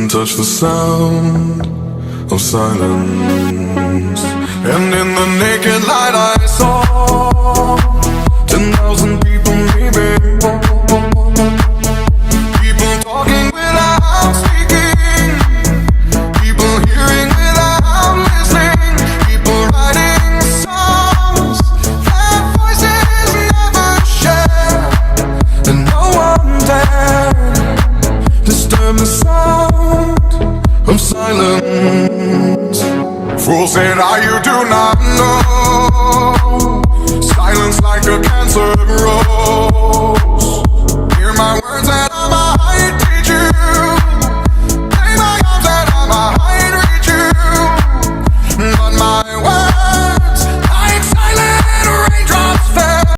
couldn't touch the sound of silence. And in the naked light I saw 10,000 people maybe, people talking without speaking, people hearing without listening, people writing songs that voices never share, and no one dared disturb the sound of silence. Fool said, you do not know. Silence like a cancer grows.